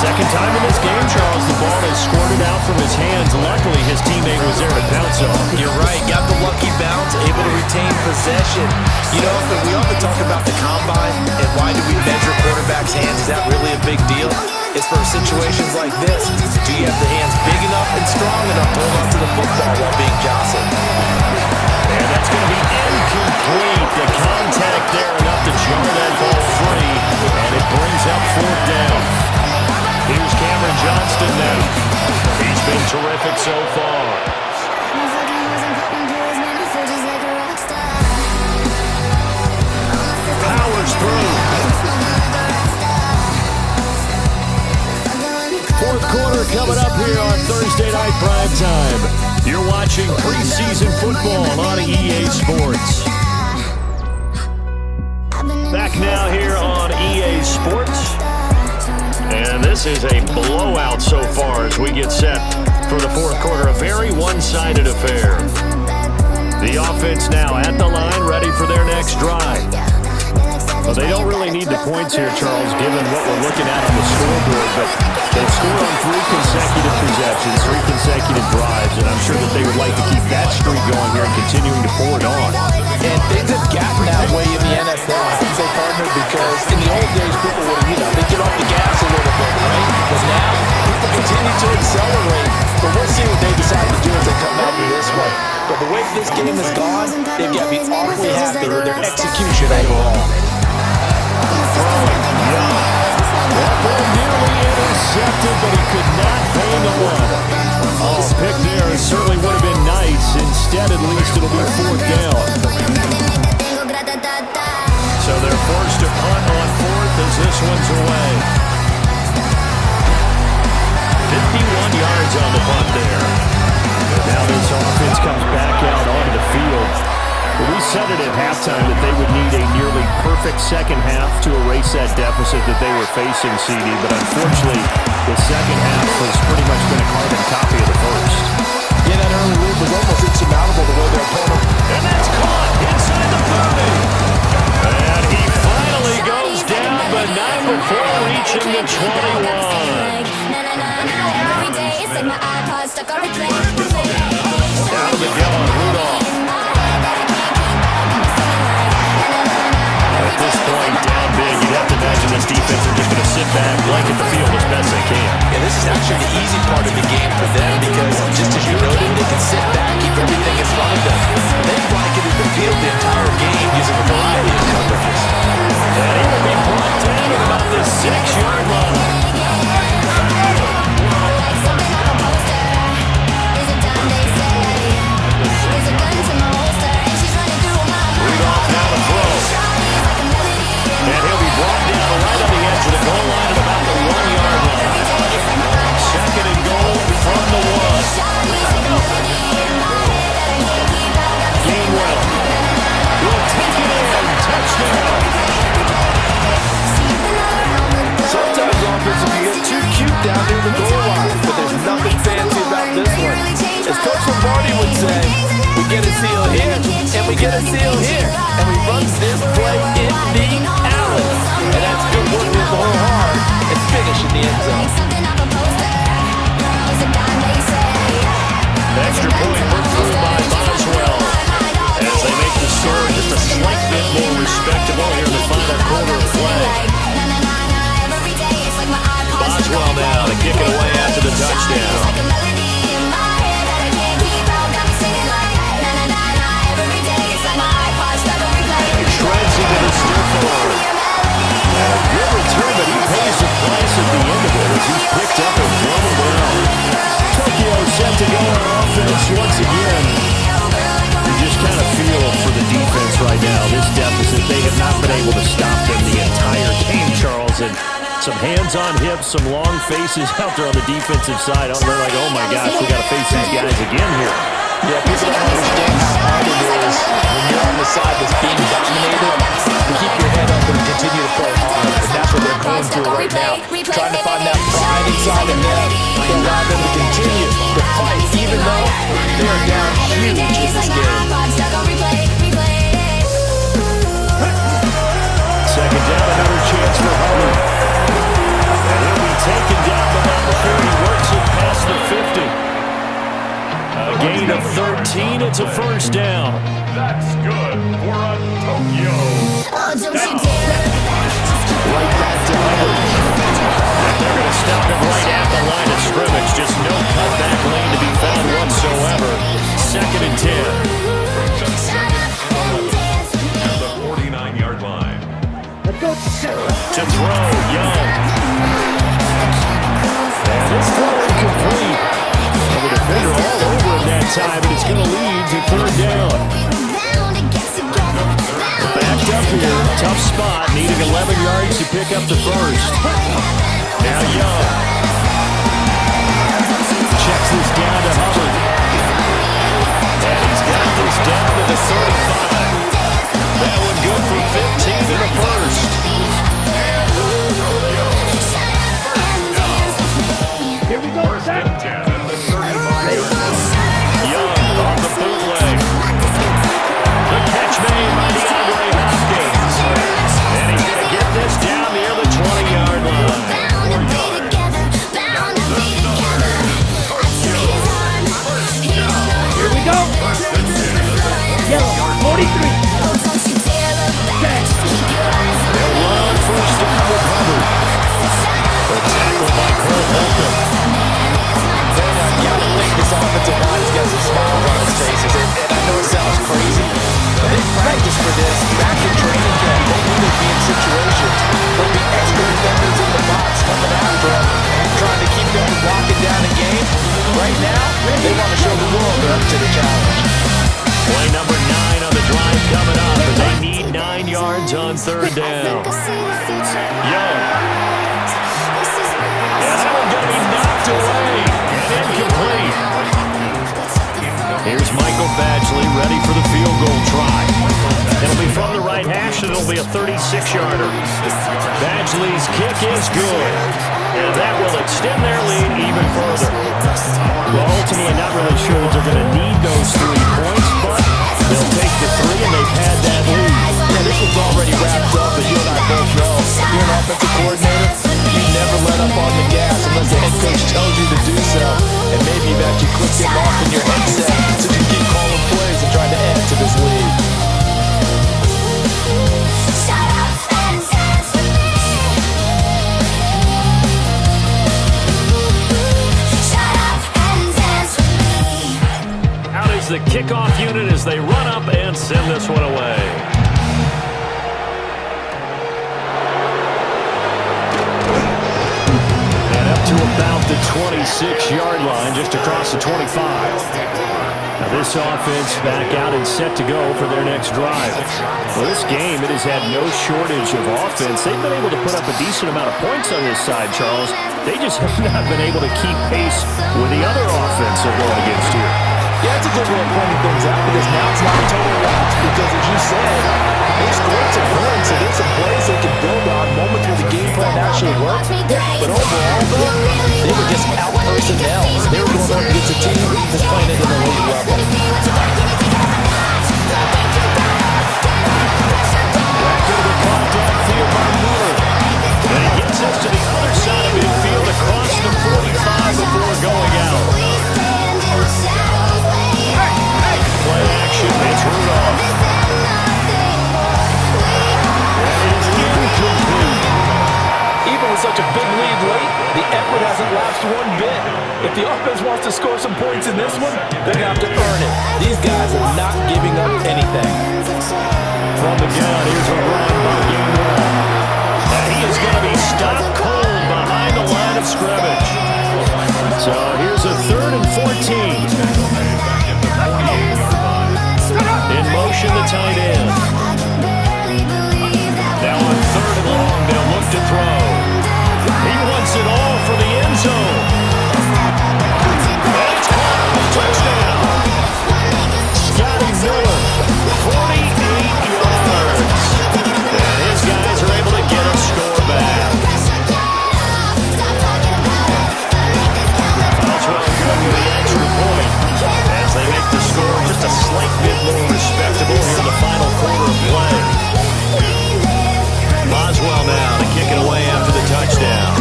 Second time in this game, Charles, the ball is squirted out from his hands. Luckily, his teammate was there to bounce off. You're right. Got the lucky bounce, able to retain possession. You know, we often talk about the combine and why do we measure quarterbacks' hands? Is that really a big deal? It's for situations like this. Do you have the hands big enough and strong enough to hold on to the football while being jostled? And that's going to be incomplete. The contact there enough to jar that ball free. And it brings up fourth down. Here's Cameron Johnston now. He's been terrific so far. Powers through. Fourth quarter coming up here on Thursday Night Primetime. You're watching preseason football on EA Sports. Back now here on EA Sports. And this is a blowout so far as we get set for the fourth quarter. A very one-sided affair. The offense now at the line, ready for their next drive. Well, they don't really need the points here, Charles, given what we're looking at on the scoreboard. But they've scored on 3 consecutive possessions, 3 consecutive drives, and I'm sure that they would like to keep that streak going here and continuing to pour it on. And things have gotten that way in the NFL. I think they partnered because in the old days, people would, they get off the gas a little bit, right? But now, people continue to accelerate. But we'll see what they decide to do as they come out of this one. But the way this game has gone, they've got to be awfully happy with their execution overall. That ball nearly intercepted, but he could not hang the one. Oh, pick there certainly would have been nice. Instead, at least it'll be fourth down. So they're forced to punt on fourth as this one's away. 51 yards on the punt there. Now this offense comes back out onto the field. We said it at halftime that they would need a nearly perfect second half to erase that deficit that they were facing, CD, but unfortunately, the second half has pretty much been a carbon copy of the first. Yeah, that early lead was almost insurmountable the way they're playing. And that's caught inside the 30. And he finally goes down, but not before reaching the 21. Out of the gun, Rudolph. At this point, down big, you'd have to imagine this defense are just going to sit back, blanket the field as best they can. Yeah, this is actually the easy part of the game for them because, just as you noted, they can sit back, keep everything in front of them. They blanketed the field 6-yard line. Rudolph now to throw. And he'll be brought down right on the edge of the goal line at about the 1-yard line. Second and goal from the 1. Gainwell will take it in. Touchdown. Sometimes offense can get too cute down near the goal line, but there's nothing fancy about this one. As Coach Lombardi would say, we get a seal here, and we get a seal here, and we run this play in the alley. And that's good work with the whole hard and finish in the end zone. Extra point put through by Boswell as they make the score just a slight bit more respectable here in the final quarter of play. Boswell now to kick it away after the touchdown. Shreds into the stiff arm. And a good return, but he pays the price at the end of it as he's picked up and thrown down. Tokyo set to go on offense once again. You just kind of feel for the defense right now. This deficit, they have not been able to stop them the entire game, Charles. And some hands on hips, some long faces out there on the defensive side. They're like, oh my gosh, we got to face these guys again here. Yeah, people don't understand how hard it is when you're on the side that's being dominated to keep your head up and continue to play hard. And that's what they're going through right now. Trying to find that pride inside of them to allow them to continue to fight even though they are down huge in this game. Second down, another chance for Hubbard. And he'll be taken down about the 30, works it past the 50. A gain of 13, it's a first down. That's good for a Tokyo. Right back to Hubbard. They're going to stop him right at the line of scrimmage. Just no cutback lane to be found whatsoever. Second and 10. At the 49-yard line. To throw, Young. And this throw incomplete. The defender all over him that time, and it's going to lead to third down. Backed up here, tough spot, needing 11 yards to pick up the first. Now Young checks this down to Hubbard. And he's got this down to the 35. That one good for 15 in the first. Here we go, Zach. Young on the bootleg. The catch made by DeAndre Hopkins. And he's going to get this down near the 20-yard line. Here we go. Yellow, 43. They'll run first down with Hubbard. The tackle by Cole Holcomb. You gotta think this offensive line's got some smiles on his faces, and I know it sounds crazy, but they practice for this back in training camp. They knew they'd be in situations. There'll be extra defenders in the box coming after them, trying to keep them from locking down a game. Right now, they want to show the world they're up to the challenge. Play number 9 on the drive coming up, but they need 9 yards on third down. Young. And that one going to be knocked away. Incomplete. Here's Michael Badgley ready for the field goal try. It'll be from the right hash, and it'll be a 36-yarder. Badgley's kick is good, and that will extend their lead even further. Well, ultimately, not really sure that they're going to need those 3 points, but they'll take the 3, and they've had that lead. Yeah, this one's already wrapped up, but you and I both know you're an offensive coordinator. You never let up on the gas unless the head coach tells you to do so. And maybe you've actually clicked him off in your headset so you can keep calling plays and trying to add to this lead. Out is the kickoff unit as they run up and send this one away. about the 26-yard line, just across the 25. Now this offense back out and set to go for their next drive. Well, this game, it has had no shortage of offense. They've been able to put up a decent amount of points on this side, Charles. They just have not been able to keep pace with the other offense they're going against here. Yeah, it's a good way of pointing things out because now it's not a total loss because, as you said, they scored some points, so there's some plays they can build on, moments where the game plan actually worked. But overall, though, they were just out-personnel. They were going up against a team that's playing at an elite level. Back to the clock downfield by Miller. And he gets us to the other side of midfield across the 45 before going out. Play action, it's Rudolph. Even with such a big lead late, the effort hasn't lapsed one bit. If the offense wants to score some points in this one, they're going to have to earn it. These guys are not giving up anything. From the gun, here's a run by Gainwell. And he is going to be stopped cold behind the line of scrimmage. So here's a 3rd and 14. In motion, the tight end. Now on 3rd and long, they'll look to throw. He wants it all for the end zone. And it's caught. Touchdown. Scotty Miller, 48 yards. And his guys are able to get a score back. That's really good with the extra point as they make the score just a slight bit more respectable here in the final quarter of play. Boswell now to kick it away after the touchdown.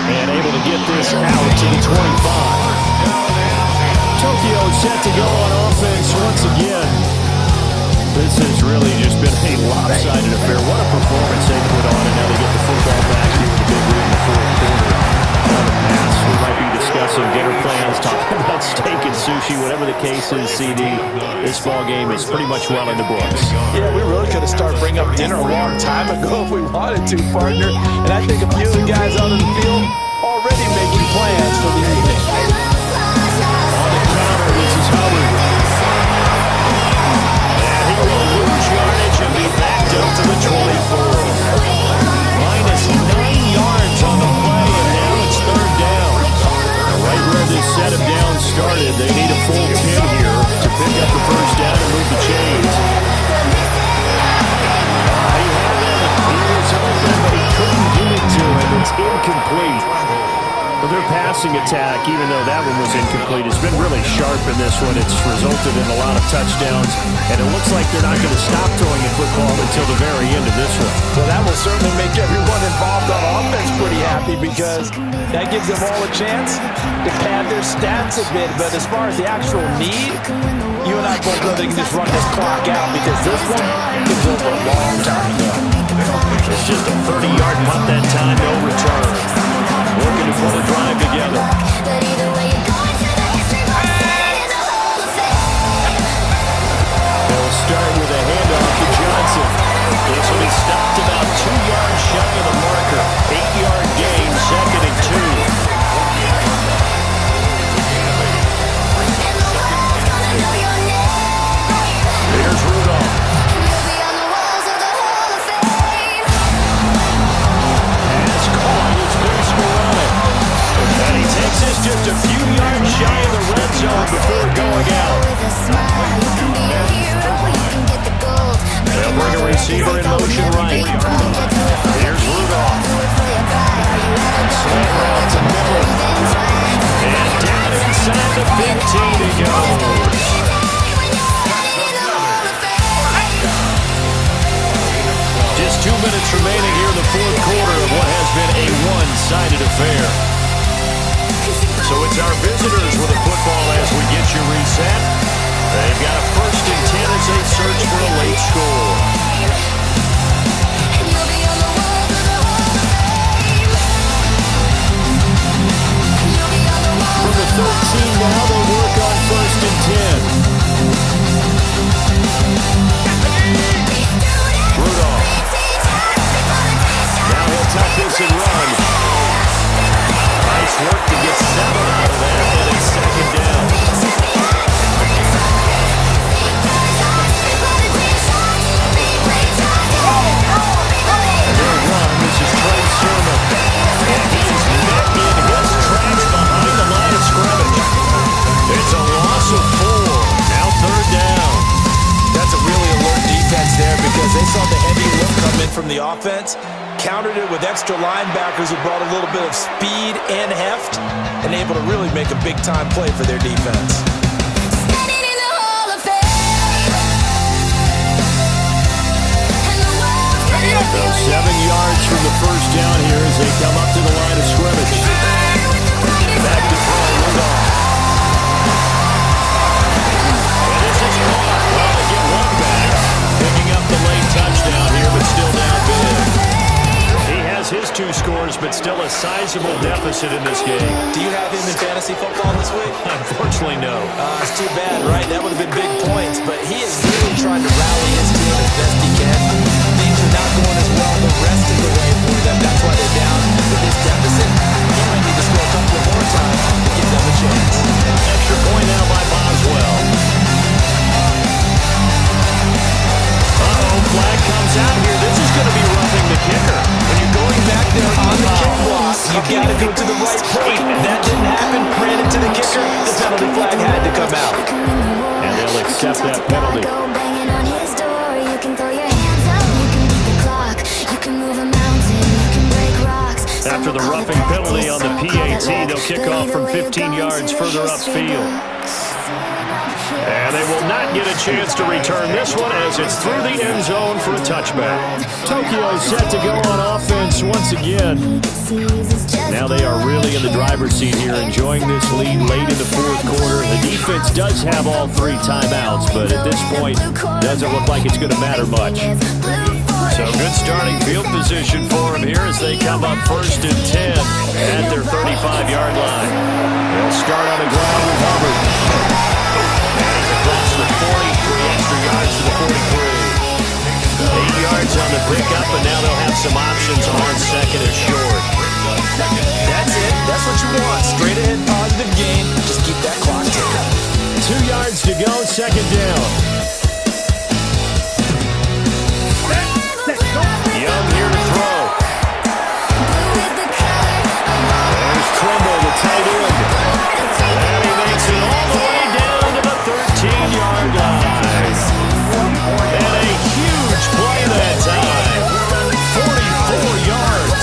And able to get this out to the 25. Tokyo set to go on offense once again. This has really just been a lopsided affair. What a performance they put on, and now they get the football back here with the big lead in the fourth quarter. On the pass, we might be discussing dinner plans, talking about steak and sushi, whatever the case is, CD. This ball game is pretty much well in the books. Yeah, we really could have started bringing up dinner a long time ago if we wanted to, partner. And I think a few of the guys out on the field already making plans for the evening. On the counter, this is Howard. And he will lose yardage and be backed up to the 24. Minus 9 yards on the play, and now it's 3rd down. Right where this set of downs started, they need a full 10 here to pick up the first down and move the chains. He had it. He was open, but he couldn't get it to him. It's incomplete. Well, their passing attack, even though that one was incomplete, has been really sharp in this one. It's resulted in a lot of touchdowns, and it looks like they're not going to stop throwing the football until the very end of this one. Well, that will certainly make everyone involved on offense pretty happy because that gives them all a chance to pad their stats a bit. But as far as the actual need, you and I both know they can just run this clock out because this one was over a long time ago. It's just a 30-yard punt that time, no return. Looking to put a drive together. They'll start with a handoff to Johnson. This will be stopped about 2 yards shy of the marker. 8-yard gain, 2nd and 2. Here's Rudolph. And he takes this just a few yards shy of the red zone before going out. They'll bring a receiver in motion right. Here's Rudolph. Slant route to Miller. And down inside the 15 he goes. Just 2 minutes remaining here in the fourth quarter of what has been a one-sided affair. So it's our visitors with the football as we get you reset. They've got a 1st and 10 as they search for a late score. From the 13 now, they'll work on 1st and 10. offense, countered it with extra linebackers who brought a little bit of speed and heft, and able to really make a big-time play for their defense. Standing in the Hall of Fame, and the world's gonna So feel 7 yards from the first down here as they come up to the line of scrimmage. Back to throw, Rudolph. And this is caught. Well, they get one back. Picking up the late touchdown here, but still down big. He has his 2 scores, but still a sizable deficit in this game. Do you have him in fantasy football this week? Unfortunately, no. It's too bad, right? That would have been big points, but he is really trying to rally his team as best he can. Things are not going as well the rest of the way for them. That's why they're down with this deficit. He might need to score a couple more times to give them a chance. Extra point now by Boswell. Flag comes out here. This is going to be roughing the kicker. When you're going back there on the kick block, you've got to go to the right point. That didn't happen. Ran it to the kicker. The penalty flag had to come out. And they'll accept that penalty. Go banging on his door. You can throw your hands up. You can beat the clock. You can move a mountain. You can break rocks. After the roughing penalty on the PAT, they'll kick off from 15 yards further upfield. And they will not get a chance to return this one as it's through the end zone for a touchback. Tokyo set to go on offense once again. Now they are really in the driver's seat here, enjoying this lead late in the fourth quarter. The defense does have all 3 timeouts, but at this point, doesn't look like it's going to matter much. So good starting field position for them here as they come up 1st and 10 at their 35-yard line. They'll start on the ground with Hubbard. Across the 40, 3 extra yards to the 43. 8 yards on the pickup, and now they'll have some options on 2nd and short. That's it. That's what you want. Straight ahead, positive gain. Just keep that clock ticking. 2 yards to go, 2nd down. Young here to throw. There's Trimble, the tight end. And he makes it all the way down to the 13-yard line. And a huge play that time. 44 yards.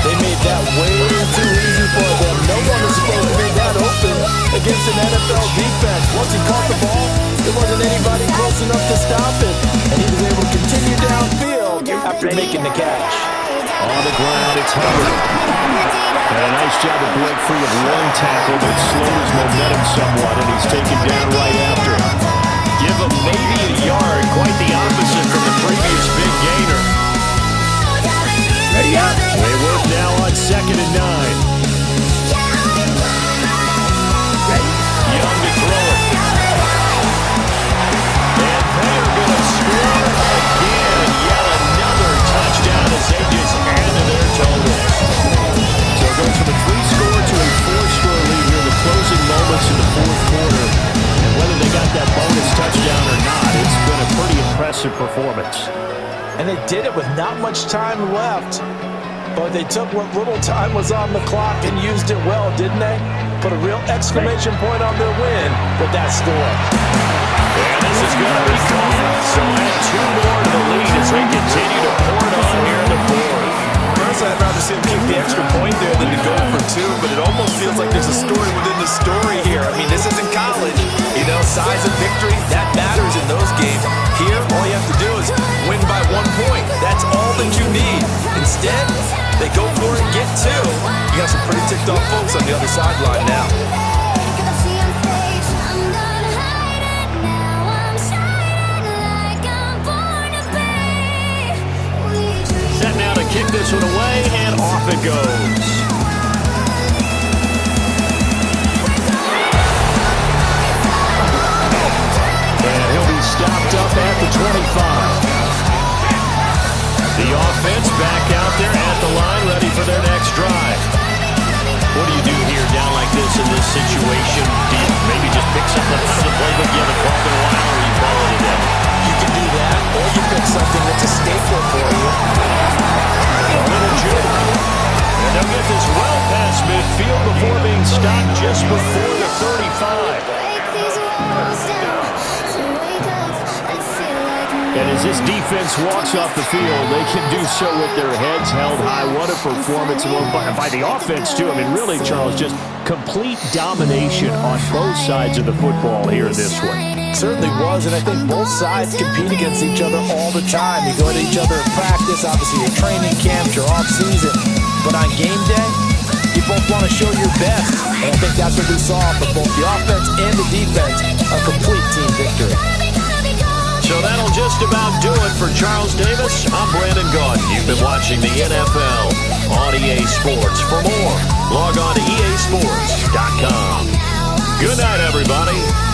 They made that way too easy for them. No one was supposed to be that open against an NFL defense. Once he caught the ball, there wasn't anybody close enough to stop it. And he was able to continue downfield after making the catch. On the ground, it's Hubbard. And a nice job to break free of one tackle that slowed his momentum somewhat, and he's taken down right after it. Give him maybe a yard, quite the opposite from the previous big gainer. Ready up. They work now on 2nd and 9. Young to throw it. And they are going to score again. Yet another touchdown as they just add to their totals. So it goes from a 3-score to a 4-score lead here in the closing moments in the fourth quarter. And whether they got that bonus touchdown or not, it's been a pretty impressive performance. And they did it with not much time left. But they took what little time was on the clock and used it well, didn't they? Put a real exclamation point on their win with that score. And this is going to be called. So add 2 more to the lead as they continue to pour it on here in the fourth. Personally, I'd rather see them kick the extra point there than to go for 2, but it almost feels like there's a story within the story here. I mean, this isn't college. You know, size of victory, that matters in those games. Here, all you have to do is win by 1 point. That's all that you need. Instead, they go for it and get 2. You got some pretty ticked off folks on the other sideline now. Set now to kick this one away, and off it goes. And he'll be stopped up at the 25. The offense back out there at the line, ready for their next drive. What do you do here down like this in this situation? Do you maybe just pick something out of the playbook you haven't called in a while, or you call it a day? You can do that, or you pick something that's a staple for you. A little juke. And they'll get this well past midfield before being stopped just before the 35. Break these walls down to wake up and feel like And As this defense walks off the field, they can do so with their heads held high. What a performance by the offense, too. I mean, really, Charles, just complete domination on both sides of the football here in this one. Certainly was, and I think both sides compete against each other all the time. You go to each other in practice, obviously your training camps, your off-season. But on game day, you both want to show your best. And I think that's what we saw from both the offense and the defense, a complete team victory. So that'll just about do it for Charles Davis. I'm Brandon Gaudin. You've been watching the NFL on EA Sports. For more, log on to easports.com. Good night, everybody.